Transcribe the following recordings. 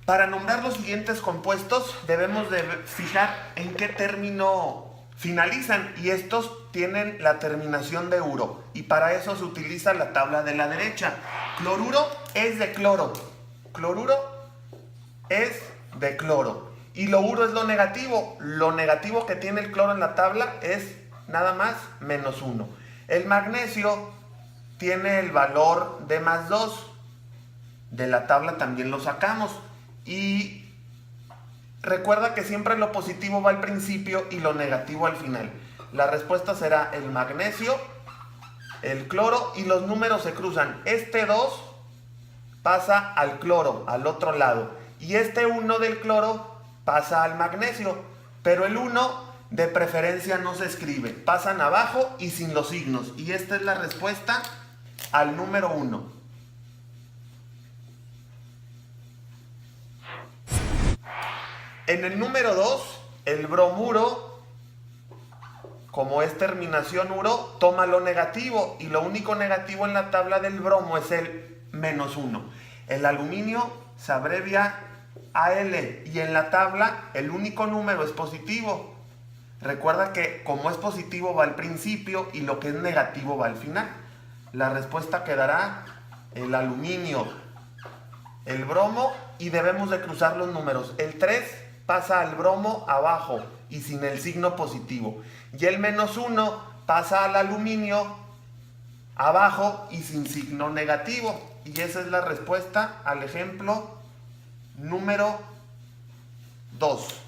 Para nombrar los siguientes compuestos debemos de fijar en qué término finalizan y estos tienen la terminación de uro y para eso se utiliza la tabla de la derecha. Cloruro es de cloro, cloruro es de cloro y lo uro es lo negativo que tiene el cloro en la tabla es nada más -1. El magnesio tiene el valor de +2, de la tabla también lo sacamos. Y recuerda que siempre lo positivo va al principio y lo negativo al final. La respuesta será el magnesio, el cloro y los números se cruzan. Este 2 pasa al cloro, al otro lado. Y este 1 del cloro pasa al magnesio. Pero el 1 de preferencia no se escribe. Pasan abajo y sin los signos. Y esta es la respuesta al número 1. En el número 2, el bromuro, como es terminación uro, toma lo negativo y lo único negativo en la tabla del bromo es el -1. El aluminio se abrevia AL y en la tabla el único número es positivo. Recuerda que como es positivo va al principio y lo que es negativo va al final. La respuesta quedará el aluminio, el bromo y debemos de cruzar los números. El 3 pasa al bromo abajo y sin el signo positivo. Y el -1 pasa al aluminio abajo y sin signo negativo. Y esa es la respuesta al ejemplo número 2.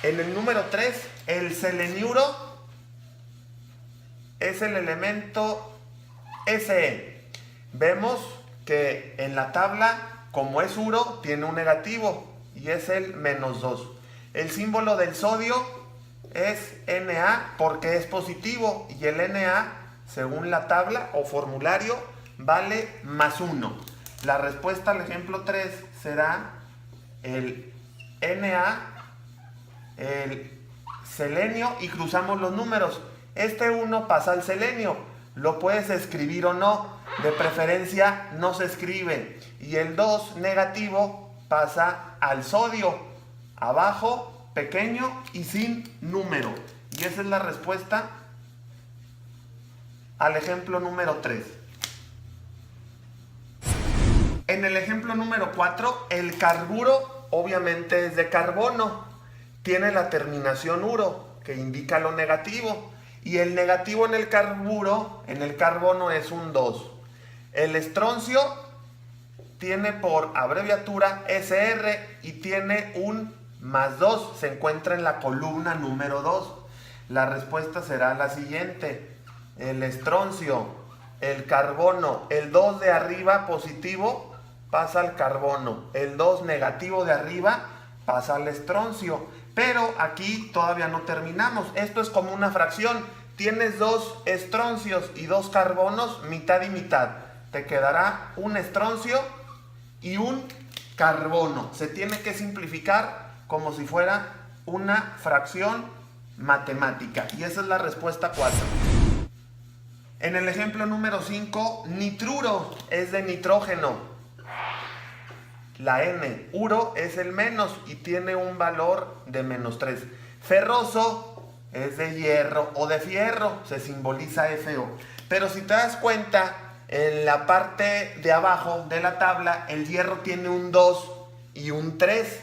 En el número 3, el seleniuro es el elemento Se. Vemos que en la tabla, como es uro, tiene un negativo y es el -2. El símbolo del sodio es Na porque es positivo y el Na, según la tabla o formulario, vale +1. La respuesta al ejemplo 3 será el Na, el selenio y cruzamos los números. Este 1 pasa al selenio, lo puedes escribir o no, de preferencia no se escribe. Y el 2 negativo pasa al sodio, abajo, pequeño y sin número. Y esa es la respuesta al ejemplo número 3. En el ejemplo número 4, el carburo obviamente es de carbono. Tiene la terminación uro, que indica lo negativo. Y el negativo en el carburo, en el carbono, es un 2. El estroncio tiene por abreviatura SR y tiene un +2. Se encuentra en la columna número 2. La respuesta será la siguiente. El estroncio, el carbono, el 2 de arriba positivo pasa al carbono. El 2 negativo de arriba pasa al estroncio. Pero aquí todavía no terminamos. Esto es como una fracción. Tienes 2 estroncios y 2 carbonos, mitad y mitad. Te quedará un estroncio y un carbono. Se tiene que simplificar como si fuera una fracción matemática. Y esa es la respuesta 4. En el ejemplo número 5, nitruro es de nitrógeno. La N, uro es el menos y tiene un valor de -3. Ferroso es de hierro o de fierro, se simboliza Fo. Pero si te das cuenta, en la parte de abajo de la tabla, el hierro tiene un 2 y un 3.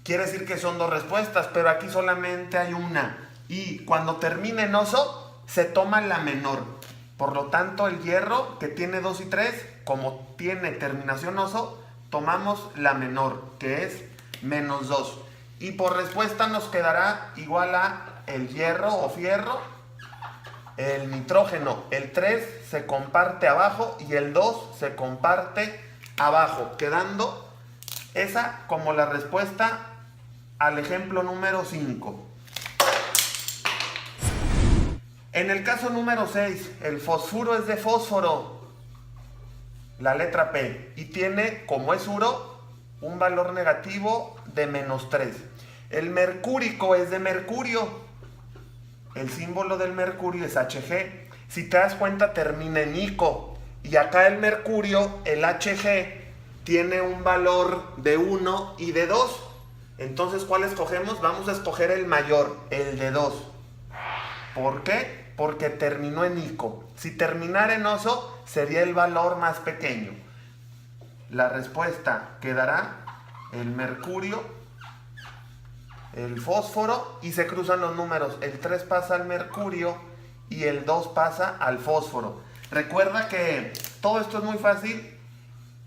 Quiere decir que son 2 respuestas, pero aquí solamente hay una. Y cuando termina en oso, se toma la menor. Por lo tanto, el hierro, que tiene 2 y 3, como tiene terminación oso, tomamos la menor, que es -2. Y por respuesta nos quedará igual a el hierro o fierro, el nitrógeno. El 3 se comparte abajo y el 2 se comparte abajo, quedando esa como la respuesta al ejemplo número 5. En el caso número 6, el fosfuro es de fósforo, la letra P, y tiene, como es uro, un valor negativo de -3. El mercúrico es de mercurio, el símbolo del mercurio es Hg. Si te das cuenta, termina en ico, y acá el mercurio, el Hg, tiene un valor de 1 y de 2. Entonces, ¿cuál escogemos? Vamos a escoger el mayor, el de 2. ¿Por qué? Porque terminó en ico. Si terminara en oso, sería el valor más pequeño. La respuesta quedará el mercurio, el fósforo, y se cruzan los números. El 3 pasa al mercurio y el 2 pasa al fósforo. Recuerda que todo esto es muy fácil.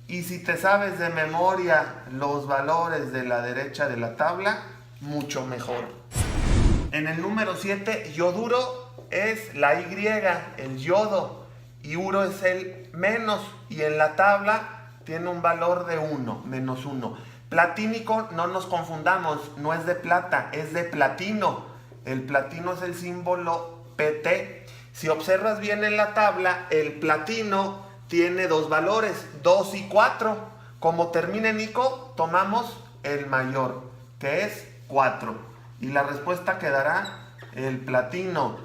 Y si te sabes de memoria los valores de la derecha de la tabla, mucho mejor. En el número 7, yoduro es la Y, el yodo, y uro es el menos, y en la tabla tiene un valor de 1, menos 1. Platínico, no nos confundamos, no es de plata, es de platino. El platino es el símbolo PT. Si observas bien en la tabla, el platino tiene dos valores, 2 y 4. Como termina en ico, tomamos el mayor, que es 4. Y la respuesta quedará el platino,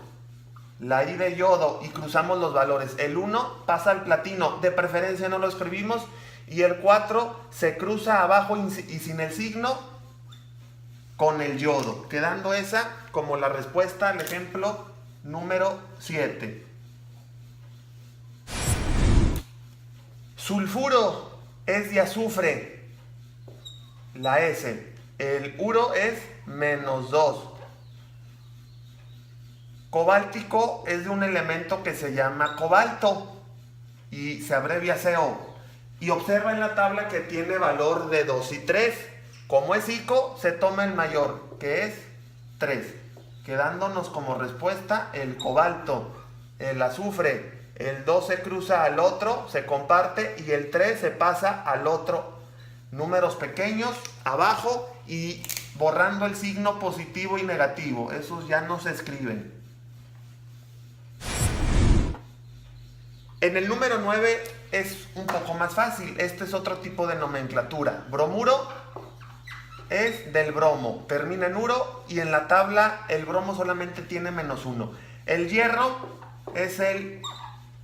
la I de yodo, y cruzamos los valores. El 1 pasa al platino, de preferencia no lo escribimos, y el 4 se cruza abajo y sin el signo con el yodo, quedando esa como la respuesta al ejemplo número 7. Sulfuro es de azufre, la S. El uro es menos 2. Cobáltico es de un elemento que se llama cobalto y se abrevia CO. Y observa en la tabla que tiene valor de 2 y 3. Como es ico, se toma el mayor, que es 3. Quedándonos como respuesta el cobalto, el azufre. El 2 se cruza al otro, se comparte, y el 3 se pasa al otro. Números pequeños abajo y borrando el signo positivo y negativo. Esos ya no se escriben. En el número 9 es un poco más fácil. Este es otro tipo de nomenclatura. Bromuro es del bromo. Termina en uro y en la tabla el bromo solamente tiene menos 1. El hierro es el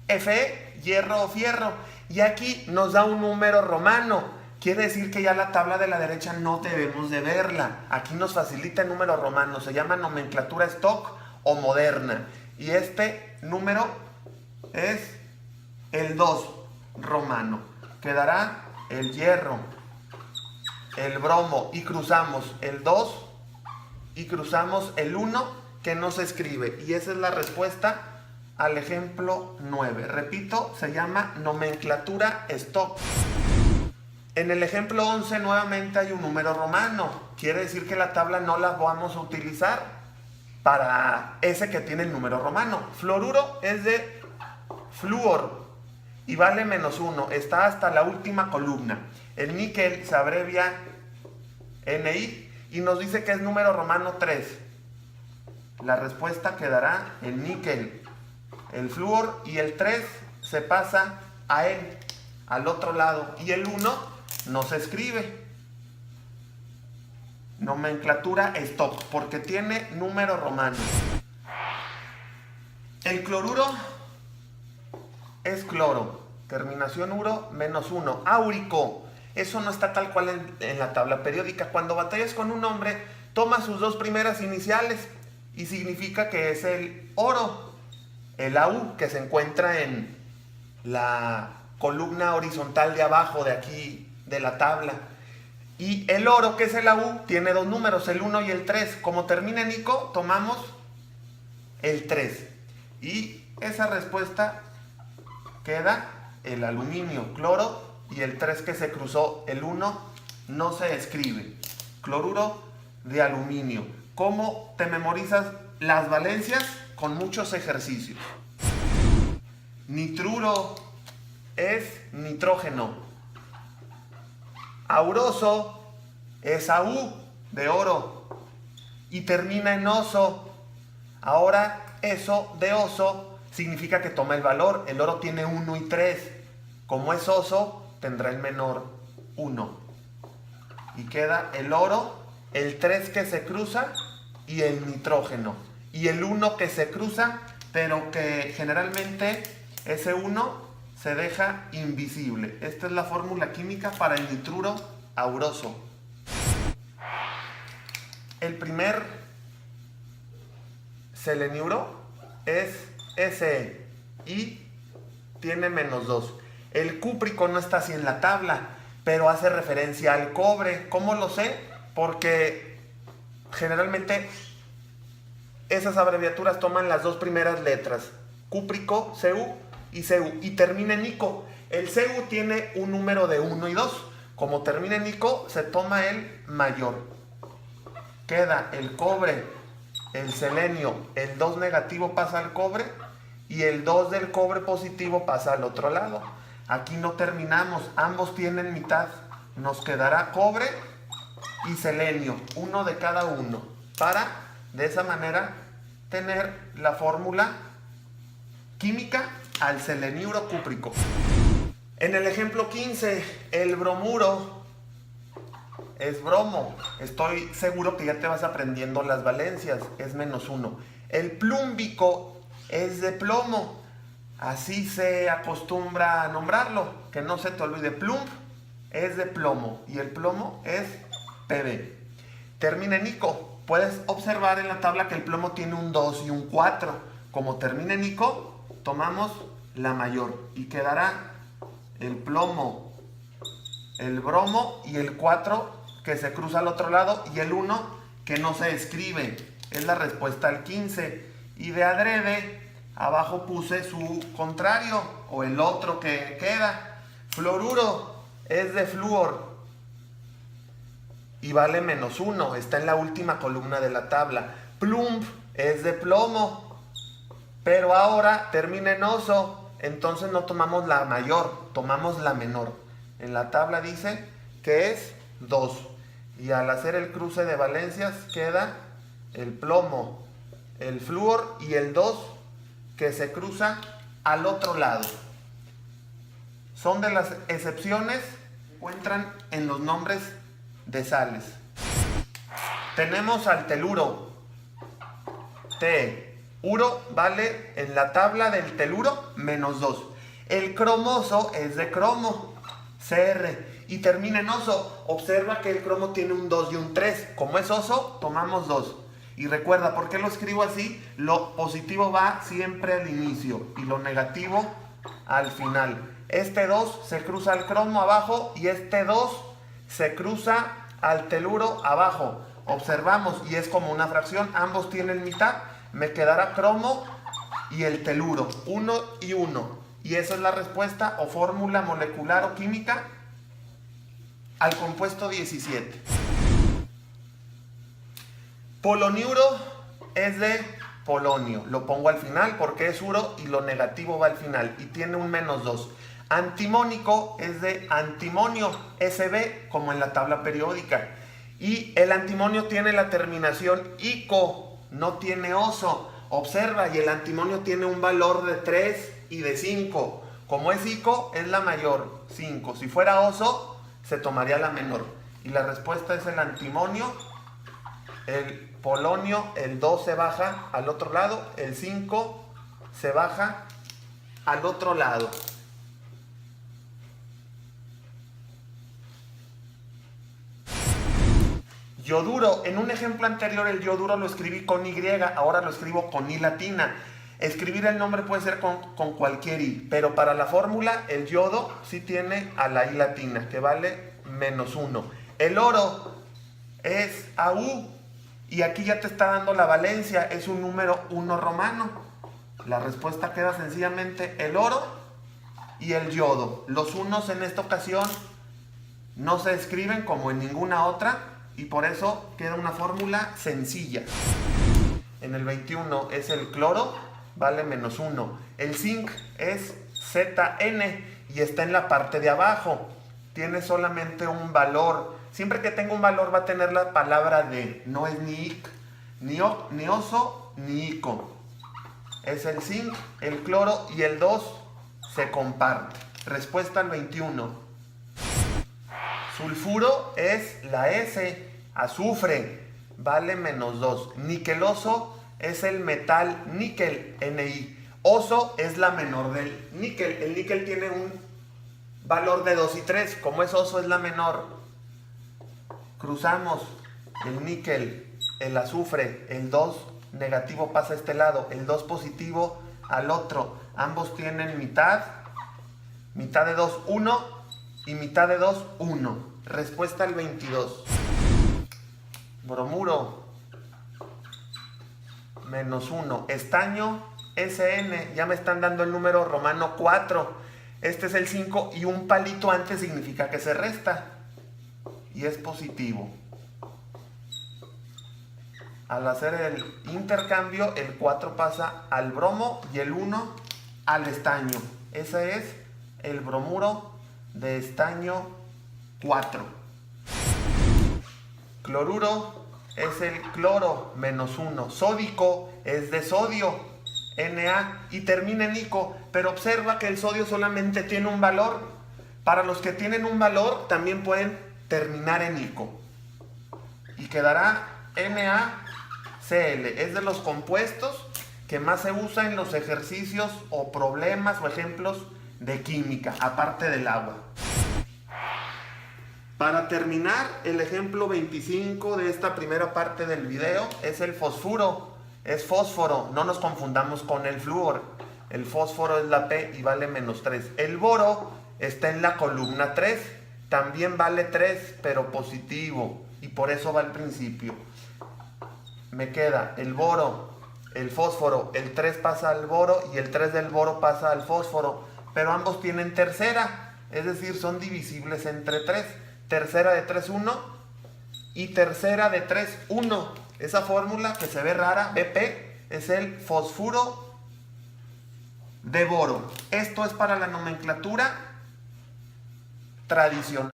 Fe, hierro o fierro, y aquí nos da un número romano. Quiere decir que ya la tabla de la derecha no debemos de verla. Aquí nos facilita el número romano, se llama nomenclatura stock o moderna, y este número es el 2 romano. Quedará el hierro, el bromo, y cruzamos el 2 y cruzamos el 1, que no se escribe, y esa es la respuesta al ejemplo 9. Repito, se llama nomenclatura stock. En el ejemplo 11 nuevamente hay un número romano. Quiere decir que la tabla no la vamos a utilizar para ese que tiene el número romano. Fluoruro es de flúor y vale menos 1. Está hasta la última columna. El níquel se abrevia Ni y nos dice que es número romano 3. La respuesta quedará el níquel, el flúor, y el 3 se pasa a él, al otro lado, y el 1 no se escribe. Nomenclatura stock, porque tiene número romano. El cloruro es cloro, terminación uro, menos 1. Áurico, eso no está tal cual en la tabla periódica. Cuando batallas con un nombre, toma sus dos primeras iniciales y significa que es el oro. El AU, que se encuentra en la columna horizontal de abajo de aquí de la tabla. Y el oro, que es el AU, tiene dos números, el 1 y el 3. Como termina en ico, tomamos el 3. Y esa respuesta queda el aluminio, cloro, y el 3 que se cruzó, el 1, no se escribe. Cloruro de aluminio. ¿Cómo te memorizas las valencias? Con muchos ejercicios. Nitruro es nitrógeno. Auroso es AU de oro y termina en oso. Ahora eso de oso significa que toma el valor. El oro tiene 1 y 3. Como es oso, tendrá el menor 1. Y queda el oro, el 3 que se cruza y el nitrógeno. Y el 1 que se cruza, pero que generalmente ese 1 se deja invisible. Esta es la fórmula química para el nitruro auroso. El primer seleniuro es Se y tiene -2. El cúprico no está así en la tabla, pero hace referencia al cobre. ¿Cómo lo sé? Porque generalmente esas abreviaturas toman las dos primeras letras, cúprico, Cu y Cu, y termina en ico. El Cu tiene un número de 1 y 2. Como termina en ico, se toma el mayor. Queda el cobre, el selenio, el 2 negativo pasa al cobre y el 2 del cobre positivo pasa al otro lado. Aquí no terminamos, ambos tienen mitad. Nos quedará cobre y selenio, uno de cada uno, para de esa manera tener la fórmula química al seleniuro cúprico. En el ejemplo 15, el bromuro es bromo. Estoy seguro que ya te vas aprendiendo las valencias, es -1. El plúmbico es de plomo, así se acostumbra a nombrarlo, que no se te olvide. Plumb es de plomo y el plomo es Pb. Termina en ico. Puedes observar en la tabla que el plomo tiene un 2 y un 4. Como termina en ico, tomamos la mayor y quedará el plomo, el bromo y el 4 que se cruza al otro lado y el 1 que no se escribe. Es la respuesta al 15. Y de adrede, abajo puse su contrario o el otro que queda. Fluoruro es de flúor y vale -1. Está en la última columna de la tabla. Plumb es de plomo, pero ahora termina en oso. Entonces no tomamos la mayor, tomamos la menor. En la tabla dice que es 2. Y al hacer el cruce de valencias queda el plomo, el flúor y el 2 que se cruza al otro lado. Son de las excepciones que encuentran en los nombres de sales. Tenemos al teluro. Uro vale en la tabla del teluro -2. El cromoso es de cromo, Cr, y termina en oso. Observa que el cromo tiene un 2 y un 3. Como es oso, tomamos 2. Y recuerda, ¿por qué lo escribo así? Lo positivo va siempre al inicio y lo negativo al final. Este 2 se cruza al cromo abajo y este 2 se cruza al teluro abajo. Observamos y es como una fracción, ambos tienen mitad. Me quedará cromo y el teluro, 1 y 1. Y esa es la respuesta o fórmula molecular o química al compuesto 17. Poloniuro es de polonio. Lo pongo al final porque es uro y lo negativo va al final y tiene un -2. Antimónico es de antimonio, Sb, como en la tabla periódica. Y el antimonio tiene la terminación ico, no tiene oso. Observa, y el antimonio tiene un valor de 3 y de 5. Como es ico, es la mayor, 5. Si fuera oso, se tomaría la menor. Y la respuesta es el antimonio. El polonio, el 2 se baja al otro lado, el 5 se baja al otro lado. Yoduro, en un ejemplo anterior el yoduro lo escribí con Y, ahora lo escribo con I latina. Escribir el nombre puede ser con cualquier I, pero para la fórmula el yodo sí tiene a la I latina, que vale -1. El oro es AU, y aquí ya te está dando la valencia, es un número 1 romano. La respuesta queda sencillamente el oro y el yodo. Los unos en esta ocasión no se escriben como en ninguna otra, y por eso queda una fórmula sencilla. En el 21 es el cloro, vale -1. El zinc es Zn y está en la parte de abajo. Tiene solamente un valor. Siempre que tenga un valor va a tener la palabra de. No es ni ic, ni oso, ni ico. Es el zinc, el cloro y el 2 se comparte. Respuesta al 21. Sulfuro es la S, azufre, vale -2. Niqueloso es el metal níquel, Ni. oso es la menor del níquel. El níquel tiene un valor de 2 y 3. Como es oso, es la menor. Cruzamos el níquel, el azufre, el 2 negativo pasa a este lado, el 2 positivo al otro. Ambos tienen mitad. Mitad de 2, 1 y mitad de 2, 1. Respuesta al 22. Bromuro, menos 1. Estaño, SN, ya me están dando el número romano 4. Este es el 5 y un palito antes significa que se resta. Y es positivo. Al hacer el intercambio, el 4 pasa al bromo y el 1 al estaño. Ese es el bromuro de estaño 4. Cloruro es el cloro, menos 1. Sódico es de sodio, Na, y termina en ico. Pero observa que el sodio solamente tiene un valor. Para los que tienen un valor, también pueden terminar en ico. Y quedará NaCl. Es de los compuestos que más se usa en los ejercicios o problemas o ejemplos de química, aparte del agua. Para terminar, el ejemplo 25 de esta primera parte del video es el fosfuro. Es fósforo, no nos confundamos con el flúor. El fósforo es la P y vale menos 3. El boro está en la columna 3. También vale 3, pero positivo. Y por eso va al principio. Me queda el boro, el fósforo. El 3 pasa al boro y el 3 del boro pasa al fósforo. Pero ambos tienen tercera. Es decir, son divisibles entre 3. Tercera de 3, 1. Y tercera de 3, 1. Esa fórmula que se ve rara, BP, es el fosfuro de boro. Esto es para la nomenclatura tradicional.